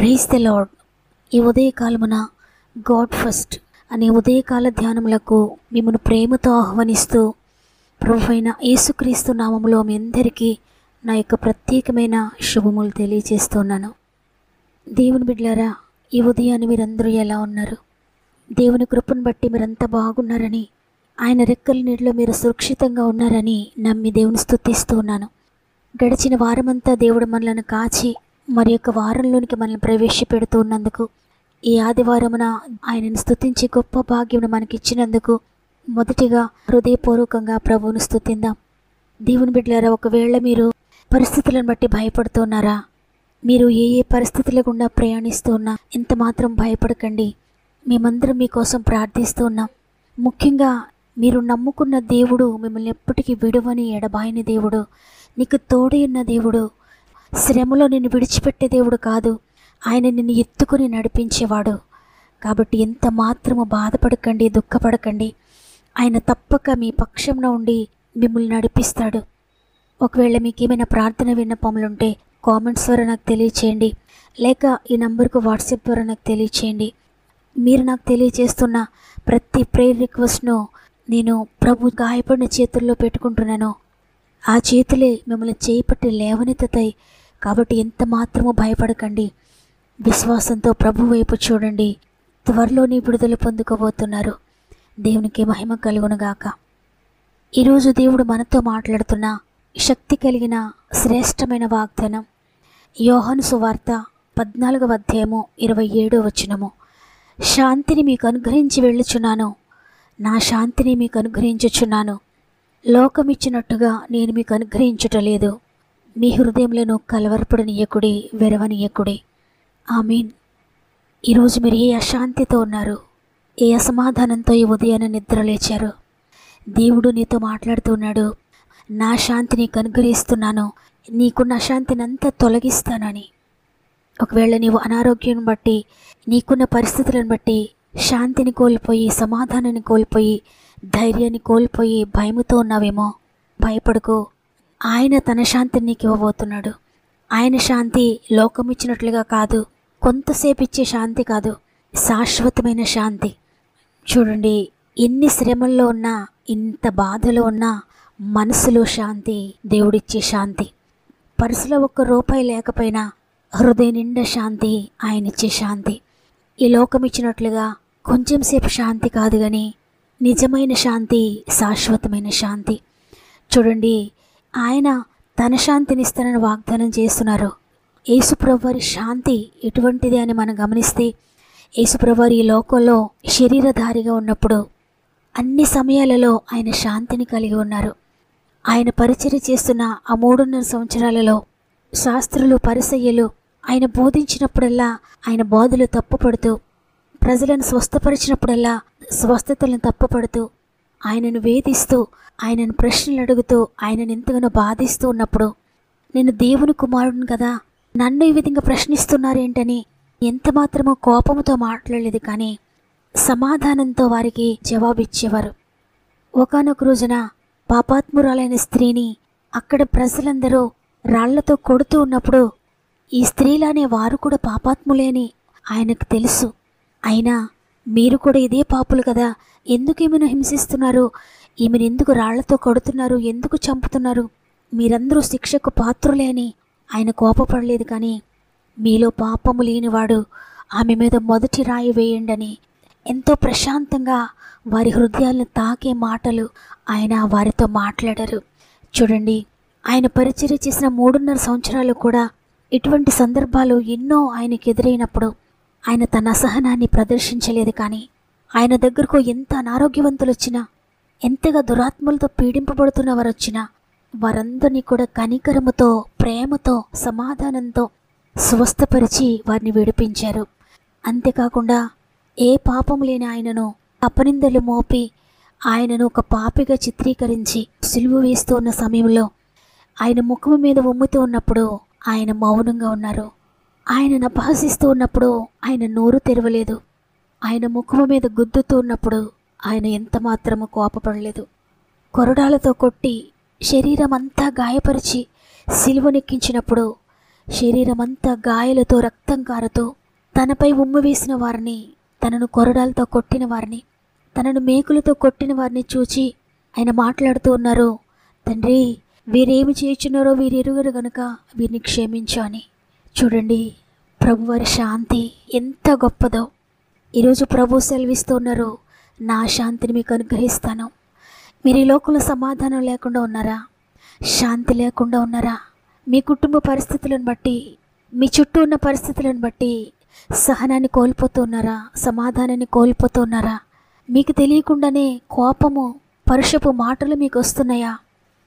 Praise the lord. ఈ ఉదయకాలమున God first అనే ఉదయకాల ధ్యానములకు మిమ్మల్ని ప్రేమతో ఆహ్వానిస్తూ ప్రభువైన యేసుక్రీస్తు నామములో మీ అందరికీ నా యొక్క ప్రత్యేకమైన శుభములు తెలియజేస్తున్నాను. దేవుని బిడ్డలారా, ఈ ఉదయాన్ని మీరందరూ ఎలా ఉన్నారు? దేవుని కృపను బట్టి మీరంతా బాగున్నారని, ఆయన రెక్కల నీడలో మీరు సురక్షితంగా ఉన్నారని నమ్మి దేవుని స్తుతిస్తూ ఉన్నాను. గడిచిన వారమంతా దేవుడు మనలను కాచి మరి యొక్క వారంలోనికి మనల్ని ప్రవేశపెడుతూ ఉన్నందుకు, ఈ ఆదివారమున ఆయనను స్తుతించి గొప్ప భాగ్యమును మనకిచ్చినందుకు మొదటిగా హృదయపూర్వకంగా ప్రభువును స్తుతిందాం. దేవుని బిడ్డలారా, ఒకవేళ మీరు పరిస్థితులను బట్టి భయపడుతున్నారా? మీరు ఏ పరిస్థితుల గుండా ప్రయాణిస్తూ ఉన్నా ఎంత మాత్రం భయపడకండి. మేమందరం మీకోసం ప్రార్థిస్తూ ఉన్నాం. ముఖ్యంగా మీరు నమ్ముకున్న దేవుడు మిమ్మల్ని ఎప్పటికీ విడువని ఎడబాయని దేవుడు, నీకు తోడై ఉన్న దేవుడు, శ్రమలో నిన్ను విడిచిపెట్టే దేవుడు కాదు, ఆయన నిన్ను ఎత్తుకుని నడిపించేవాడు. కాబట్టి ఎంత మాత్రము బాధపడకండి, దుఃఖపడకండి. ఆయన తప్పక మీ పక్షంలో ఉండి మిమ్మల్ని నడిపిస్తాడు. ఒకవేళ మీకు ఏమైనా ప్రార్థన విన్నపములుంటే కామెంట్స్ ద్వారా నాకు తెలియచేయండి, లేక ఈ నంబర్కు వాట్సాప్ ద్వారా నాకు తెలియచేయండి. మీరు నాకు తెలియజేస్తున్న ప్రతి ప్రేయర్ రిక్వెస్ట్ను నేను ప్రభు గాయపడిన చేతుల్లో పెట్టుకుంటున్నాను. ఆ చేతులే మిమ్మల్ని చేపట్టి లేవనెత్తుతాయి. కాబట్టి ఎంత మాత్రమూ భయపడకండి. విశ్వాసంతో ప్రభు వైపు చూడండి. త్వరలోనే విడుదల పొందుకోబోతున్నారు. దేవునికి మహిమ కలుగునుగాక. ఈరోజు దేవుడు మనతో మాట్లాడుతున్న శక్తి కలిగిన శ్రేష్టమైన వాగ్దానం యోహాను సువార్త 14వ అధ్యాయము 27వ వచనము. శాంతిని మీకు అనుగ్రహించి వెళ్ళుచున్నాను, నా శాంతిని మీకు అనుగ్రహించుచున్నాను. లోకమిచ్చినట్టుగా నేను మీకు అనుగ్రహించుటలేదు. మీ హృదయంలో కలవరపడనీయకుడి, వెరవనీయకుడి. ఆమీన్. ఈరోజు మీరు ఏ అశాంతితో ఉన్నారు, ఏ అసమాధానంతో ఈ ఉదయాన్ని నిద్రలేచారు? దేవుడు నీతో మాట్లాడుతున్నాడు. నా శాంతి నీకు అనుగ్రహిస్తున్నాను, నీకున్న అశాంతిని అంతా తొలగిస్తానని. ఒకవేళ నీవు అనారోగ్యం బట్టి, నీకున్న పరిస్థితులను బట్టి శాంతిని కోల్పోయి, సమాధానాన్ని కోల్పోయి, ధైర్యాన్ని కోల్పోయి భయముతో ఉన్నావేమో, భయపడుకో. ఆయన తన శాంతిని నీకు ఇవ్వబోతున్నాడు. ఆయన శాంతి లోకం ఇచ్చినట్లుగా కాదు, కొంతసేపు ఇచ్చే శాంతి కాదు, శాశ్వతమైన శాంతి. చూడండి, ఎన్ని శ్రమల్లో ఉన్నా, ఇంత బాధలో ఉన్నా మనసులో శాంతి, దేవుడిచ్చే శాంతి. పర్సులో ₹1 లేకపోయినా హృదయ నిండా శాంతి, ఆయన ఇచ్చే శాంతి. ఈ లోకం ఇచ్చినట్లుగా కొంచెం సేపు శాంతి కాదు కానీ నిజమైన శాంతి, శాశ్వతమైన శాంతి. చూడండి, ఆయన తన శాంతిని ఇస్తానని వాగ్దానం చేస్తున్నారు. యేసుప్రభువారి శాంతి ఎటువంటిది అని మనం గమనిస్తే, యేసుప్రభువారు ఈ లోకంలో శరీరధారిగా ఉన్నప్పుడు అన్ని సమయాలలో ఆయన శాంతిని కలిగి ఉన్నారు. ఆయన పరిచర్య చేస్తున్న ఆ 3.5 సంవత్సరాలలో శాస్త్రులు, పరిసయ్యులు ఆయన బోధించినప్పుడల్లా ఆయన బోధలు తప్పుపడుతూ, ప్రజలను స్వస్థపరిచినప్పుడల్లా స్వస్థతలను తప్పుపడుతూ, ఆయనను వేధిస్తూ, ఆయనను ప్రశ్నలు అడుగుతూ, ఆయనను ఎంతగానో బాధిస్తూ ఉన్నప్పుడు, నేను దేవుని కుమారుడిని కదా, నన్ను ఈ విధంగా ప్రశ్నిస్తున్నారేంటని ఎంత మాత్రమో కోపంతో మాట్లాడలేదు, కానీ సమాధానంతో వారికి జవాబిచ్చేవారు. ఒకానొక రోజున పాపాత్మురాలైన స్త్రీని అక్కడ ప్రజలందరూ రాళ్లతో కొడుతూ ఉన్నప్పుడు, ఈ స్త్రీలానే వారు కూడా పాపాత్ములేని ఆయనకు తెలుసు. అయినా మీరు కూడా ఇదే పాపులు కదా, ఎందుకు ఈమెను హింసిస్తున్నారు, ఈమెను ఎందుకు రాళ్లతో కొడుతున్నారు, ఎందుకు చంపుతున్నారు, మీరందరూ శిక్షకు పాత్రులే అని ఆయన కోపపడలేదు. కానీ మీలో పాపము లేనివాడు ఆమె మీద మొదటి రాయి వేయండి ఎంతో ప్రశాంతంగా వారి హృదయాలను తాకే మాటలు ఆయన వారితో మాట్లాడారు. చూడండి, ఆయన పరిచర్య చేసిన 3.5 సంవత్సరాలు కూడా ఇటువంటి సందర్భాలు ఎన్నో ఆయనకు ఎదురైనప్పుడు ఆయన తన అసహనాన్ని ప్రదర్శించలేదు. కానీ ఆయన దగ్గరకు ఎంత అనారోగ్యవంతులు వచ్చినా, ఎంతగా దురాత్మలతో పీడింపబడుతున్న వారు వచ్చినా వారందరినీ కూడా కనికరముతో, ప్రేమతో, సమాధానంతో స్వస్థపరిచి వారిని విడిపించారు. అంతేకాకుండా ఏ పాపం లేని ఆయనను అపనిందలు మోపి ఆయనను ఒక పాపిగా చిత్రీకరించి సిలువ వేస్తూ ఉన్న సమయంలో ఆయన ముఖము మీద ఉమ్ముతూ ఉన్నప్పుడు ఆయన మౌనంగా ఉన్నారు. ఆయనను అపహసిస్తూ ఉన్నప్పుడు ఆయన నోరు తెరవలేదు. ఆయన ముఖము మీద గుద్దుతూ ఉన్నప్పుడు ఆయన ఎంత మాత్రము కోపపడలేదు. కొరడాలతో కొట్టి శరీరం అంతా గాయపరిచి సిలువనెక్కించినప్పుడు శరీరమంతా గాయాలతో రక్తం కారుతూ తనపై ఉమ్ము వేసిన వారిని, తనను కొరడాలతో కొట్టిన వారిని, తనను మేకులతో కొట్టిన వారిని చూచి ఆయన మాట్లాడుతూ ఉన్నారు, తండ్రి వీరేమి చేయుచున్నారో వీరు ఎరుగరు గనుక వీరిని క్షమించు అని. చూడండి ప్రభువారి శాంతి ఎంత గొప్పదో. ఈరోజు ప్రభు సెలవిస్తూ ఉన్నారు, నా శాంతిని మీకు అనుగ్రహిస్తాను. మీరు ఈ లోకంలో సమాధానం లేకుండా ఉన్నారా? శాంతి లేకుండా ఉన్నారా? మీ కుటుంబ పరిస్థితులను బట్టి, మీ చుట్టూ ఉన్న పరిస్థితులను బట్టి సహనాన్ని కోల్పోతున్నారా? సమాధానాన్ని కోల్పోతున్నారా? మీకు తెలియకుండానే కోపము, పరుషపు మాటలు మీకు వస్తున్నాయా?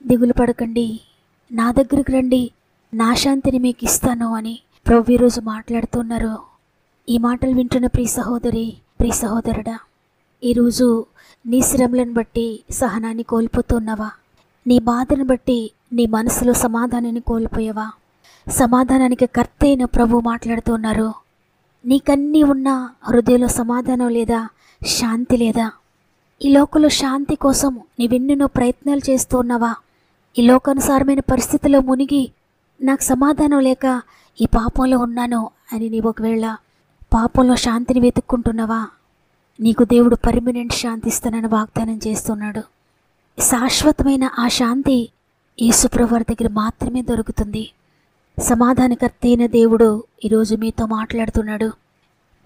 దిగులు పడకండి, నా దగ్గరికి రండి, నా శాంతిని మీకు ఇస్తాను అని ప్రభు ఈరోజు మాట్లాడుతున్నారు. ఈ మాటలు వింటున్న ప్రియ సహోదరి, ప్రియ సహోదరుడా, ఈరోజు నీ శ్రమలను బట్టి సహనాన్ని కోల్పోతున్నావా? నీ బాధను బట్టి నీ మనసులో సమాధానాన్ని కోల్పోయావా? సమాధానానికి కర్త అయిన ప్రభు మాట్లాడుతున్నారు. నీకన్నీ ఉన్న హృదయంలో సమాధానం లేదా? శాంతి లేదా? ఈ లోకంలో శాంతి కోసం నీవెన్నెన్నో ప్రయత్నాలు చేస్తూ ఉన్నావా? ఈ లోకానుసారమైన పరిస్థితుల్లో మునిగి నాకు సమాధానం లేక ఈ పాపంలో ఉన్నాను అని నీవు ఒకవేళ పాపంలో శాంతిని వెతుక్కుంటున్నావా? నీకు దేవుడు పర్మనెంట్ శాంతి ఇస్తానని వాగ్దానం చేస్తున్నాడు. శాశ్వతమైన ఆ శాంతి యేసుప్రభు వారి దగ్గర మాత్రమే దొరుకుతుంది. సమాధానకర్త అయిన దేవుడు ఈరోజు మీతో మాట్లాడుతున్నాడు.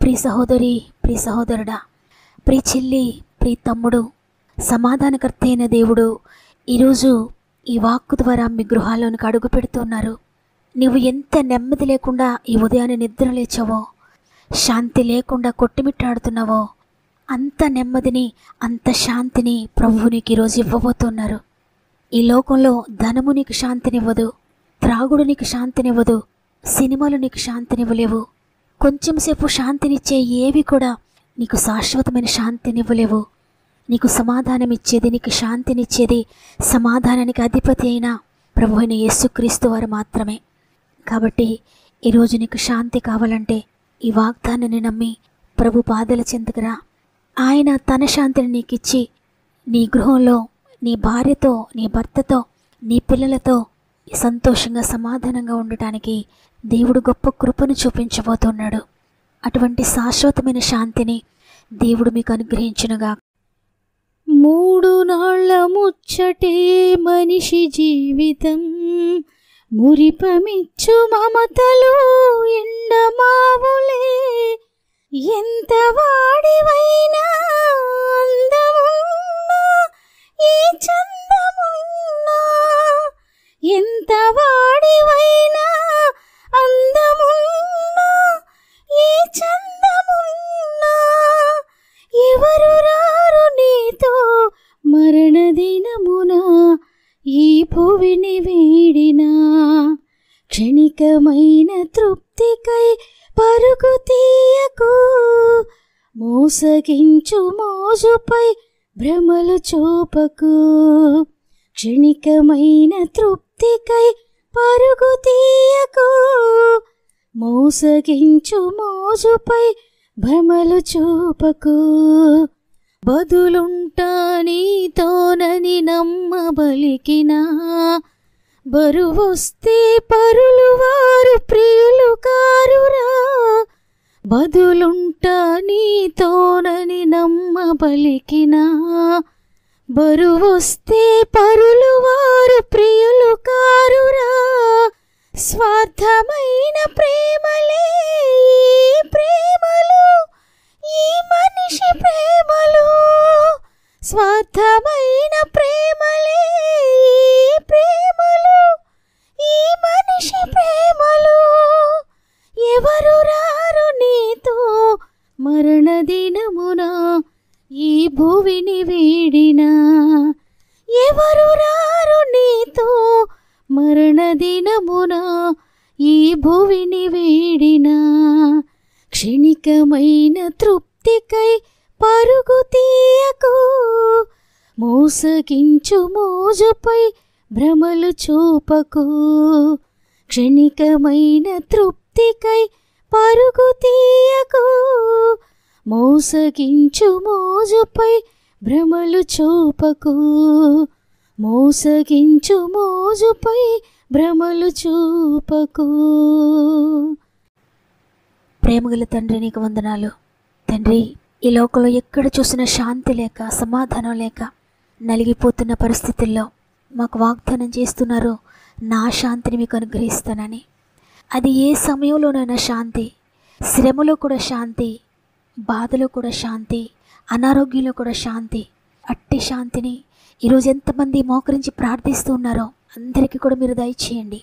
ప్రియ సహోదరి, ప్రియ సహోదరుడా, ప్రియ చెల్లి, ప్రియ తమ్ముడు, సమాధానకర్త అయిన దేవుడు ఈరోజు ఈ వాక్కు ద్వారా మీ గృహాల్లోనికి అడుగు పెడుతున్నారు. నీవు ఎంత నెమ్మది లేకుండా ఈ ఉదయాన్నే నిద్ర లేచావో, శాంతి లేకుండా కొట్టుమిట్టాడుతున్నావో, అంత నెమ్మదిని, అంత శాంతిని ప్రభువు నీకు ఈరోజు ఇవ్వబోతున్నారు. ఈ లోకంలో ధనము నీకు శాంతినివ్వదు, త్రాగుడు నీకు శాంతినివ్వదు, సినిమాలు నీకు శాంతినివ్వలేవు. కొంచెం సేపు శాంతినిచ్చే ఏవి కూడా నీకు శాశ్వతమైన శాంతినివ్వలేవు. నీకు సమాధానం ఇచ్చేది, నీకు శాంతినిచ్చేది, సమాధానానికి అధిపతి అయిన ప్రభు అయిన యేసుక్రీస్తు వారు మాత్రమే. కాబట్టి ఈరోజు నీకు శాంతి కావాలంటే ఈ వాగ్దానాన్ని నమ్మి ప్రభు పాదాల చెంతకురా. ఆయన తన శాంతిని నీకిచ్చి నీ గృహంలో నీ భార్యతో, నీ భర్తతో, నీ పిల్లలతో సంతోషంగా సమాధానంగా ఉండటానికి దేవుడు గొప్ప కృపను చూపించబోతున్నాడు. అటువంటి శాశ్వతమైన శాంతిని దేవుడు మీకు అనుగ్రహించునుగా. 3 నాళ్ళ ముచ్చటే మనిషి జీవితం, మురిపమిచ్చు మమతలు ఎండమావులే. ఎంత వాడివైనా అందమున్నా ఏ చందమున్నా, ఎంత వాడివైనా అందమున్నా ఏ చందమున్నా, ఎవరు రారు నీతో మరణ దినమున ఈ భువిని వీడినా. క్షణికమైన తృప్తికై పరుగు తీయకు, మోసగించు మోజుపై భ్రమలు చూపకు. క్షణికమైన తృప్తికై పరుగు తీయకు, మోసగించు మోజుపై భ్రమలు చూపకు. బదులుంటా నీతోనని నమ్మబలికినా, బరువొస్తే పరులు వారు ప్రియులు కారురా. బదులుంటా నీతోనని నమ్మబలికినా, బరువొస్తే పరులు వారు ప్రియులు కారురా. స్వార్థమైన ప్రేమలే ఈ ప్రేమలు, ఈ మనిషి ప్రేమలు. స్వార్థమైన ప్రేమలే ఈ ప్రేమలు, ఈ మనిషి ప్రేమలు. ఎవరు రారు నీతో మరణ దినమున ఈ భువిని వీడినా. ఎవరు రారు నీతో మరణ దినమున ఈ భువిని వీడినా. క్షణికమైన తృప్తికై పరుగు తీయకు, మోసగించు మోజుపై భ్రమలు చూపకు. క్షణికమైన తృప్తికై పరుగు తీయకు, మోసగించు మోజుపై భ్రమలు చూపకు. మోసగించు మోజుపై భ్రమలు చూపకు. ప్రేమగల తండ్రి, నీకు వందనాలు. తండ్రి, ఈ లోకంలో ఎక్కడ చూసినా శాంతి లేక, సమాధానం లేక నలిగిపోతున్న పరిస్థితుల్లో మాకు వాగ్దానం చేస్తున్నారు, నా శాంతిని మీకు అనుగ్రహిస్తానని. అది ఏ సమయంలోనైనా శాంతి, శ్రమలో కూడా శాంతి, బాధలో కూడా శాంతి, అనారోగ్యంలో కూడా శాంతి. అట్టి శాంతిని ఈరోజు ఎంతమంది మోకరించి ప్రార్థిస్తూ ఉన్నారో అందరికీ కూడా మీరు దయచేయండి.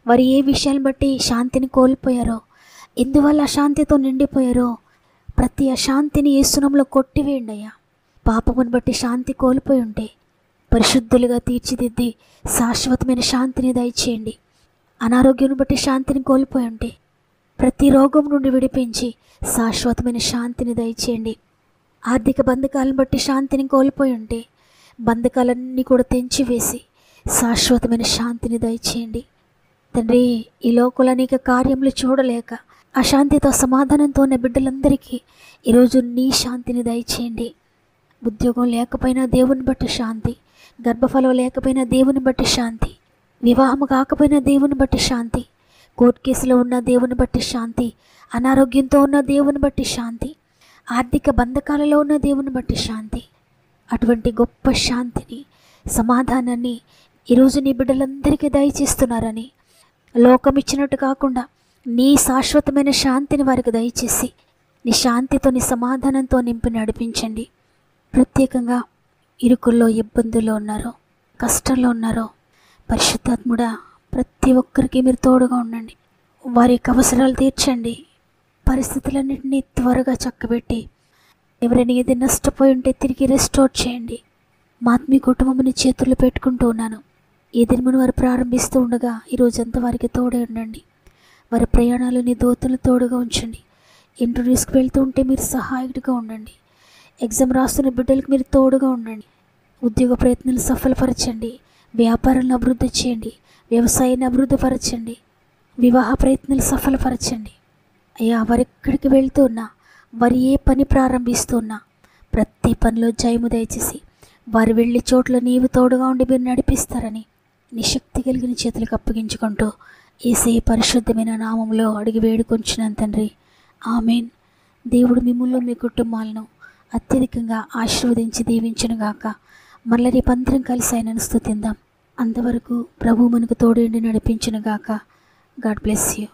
వారు ఏ విషయాన్ని బట్టి శాంతిని కోల్పోయారో, ఎందువల్ల అశాంతితో నిండిపోయారో ప్రతి అశాంతిని యేసు నామములో కొట్టివేయండి అయ్యా. పాపమును బట్టి శాంతి కోల్పోయి ఉంటే పరిశుద్ధులుగా తీర్చిదిద్ది శాశ్వతమైన శాంతిని దయచేయండి. అనారోగ్యం బట్టి శాంతిని కోల్పోయి ఉంటే ప్రతి రోగం నుండి విడిపించి శాశ్వతమైన శాంతిని దయచేయండి. ఆర్థిక బంధకాలను బట్టి శాంతిని కోల్పోయి ఉంటే బంధకాలన్నీ కూడా తెంచివేసి శాశ్వతమైన శాంతిని దయచేయండి. తండ్రి, ఈ లోకంలో అనేక కార్యములు చూడలేక అశాంతితో సమాధానంతో ఉన్న బిడ్డలందరికీ ఈరోజు నీ శాంతిని దయచేయండి. ఉద్యోగం లేకపోయినా దేవుని బట్టి శాంతి, గర్భఫలం లేకపోయినా దేవుని బట్టి శాంతి, వివాహం కాకపోయినా దేవుని బట్టి శాంతి, కోర్టు కేసులో ఉన్న దేవుని బట్టి శాంతి, అనారోగ్యంతో ఉన్న దేవుని బట్టి శాంతి, ఆర్థిక బంధకాలలో ఉన్న దేవుని బట్టి శాంతి. అటువంటి గొప్ప శాంతిని, సమాధానాన్ని ఈరోజు నీ బిడ్డలందరికీ దయచేస్తున్నారని, లోకం ఇచ్చినట్టు కాకుండా నీ శాశ్వతమైన శాంతిని వారికి దయచేసి నీ శాంతితో, నీ సమాధానంతో నింపి నడిపించండి. ప్రత్యేకంగా ఇరుకుల్లో, ఇబ్బందుల్లో ఉన్నారో, కష్టంలో ఉన్నారో పరిశుద్ధాత్ముడా ప్రతి ఒక్కరికి మీరు తోడుగా ఉండండి. వారి యొక్క అవసరాలు తీర్చండి. పరిస్థితులన్నింటినీ త్వరగా చక్కబెట్టి ఎవరైనా ఏది నష్టపోయి ఉంటే తిరిగి రెస్టోర్ చేయండి. మా ఆత్మీయ కుటుంబం చేతుల్లో పెట్టుకుంటూ ఉన్నాను. ఈ దినమును వారు ప్రారంభిస్తూ ఉండగా ఈరోజంతా వారికి తోడే ఉండండి. వారి ప్రయాణాలు నీ దూతలు తోడుగా ఉంచండి. ఇంటర్వ్యూస్కి వెళ్తూ ఉంటే మీరు సహాయకుడిగా ఉండండి. ఎగ్జామ్ రాస్తున్న బిడ్డలకు మీరు తోడుగా ఉండండి. ఉద్యోగ ప్రయత్నాలు సఫలపరచండి. వ్యాపారాలను అభివృద్ధి చేయండి. వ్యవసాయాన్ని అభివృద్ధి పరచండి. వివాహ ప్రయత్నాలు సఫలపరచండి. అయ్యా, వారెక్కడికి వెళ్తూ ఉన్నా, వారు ఏ పని ప్రారంభిస్తున్నా ప్రతి పనిలో జయము దయచేసి వారు వెళ్ళి చోట్ల నీవు తోడుగా ఉండి మీరు నడిపిస్తారని నీ శక్తి కలిగిన చేతులకు అప్పగించుకుంటూ యేసయ్య పరిశుద్ధమైన నామంలో అడిగి వేడుకొంచున్నాను తండ్రి. ఆమేన్. దేవుడు మిమ్మల్ని, మీ కుటుంబాలను అత్యధికంగా ఆశీర్వదించి దీవించునుగాక. మళ్ళీ రేపు అందరం కలిసి ఆయనను స్తుతిందాం. అంతవరకు ప్రభు మనకు తోడేండి నడిపించునుగాక. God bless you.